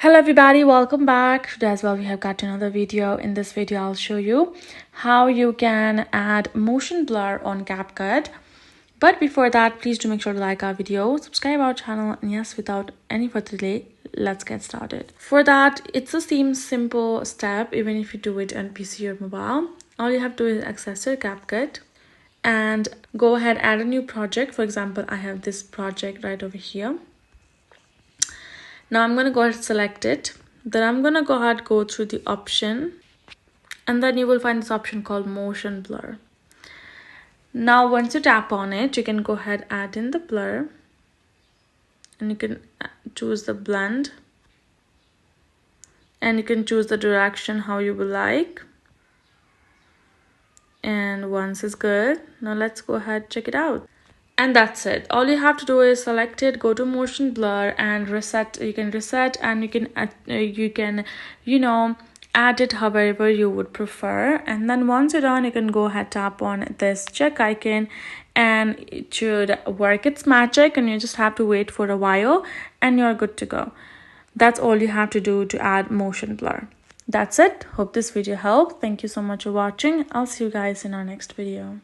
Hello everybody, welcome back. Today as well we have got another video. In this video I'll show you how you can add motion blur on CapCut. But before that, please do make sure to like our video, subscribe our channel, and yes, without any further delay, let's get started. For that, it's the same simple step even if you do it on PC or mobile. All you have to do is access your CapCut and go ahead, add a new project. For example, I have this project right over here. Now I'm going to go ahead and select it. Then I'm going to go ahead, go through the option, and then you will find this option called motion blur. Now once you tap on it, you can go ahead, add in the blur, and you can choose the blend, and you can choose the direction how you will like. And once it's good, now let's go ahead, check it out. And that's it. All you have to do is select it, go to motion blur and reset. You can reset, and you can add it however you would prefer. And then once you're done, you can go ahead, tap on this check icon, and it should work its magic, and you just have to wait for a while and you're good to go. That's all you have to do to add motion blur. That's it. Hope this video helped. Thank you so much for watching. I'll see you guys in our next video.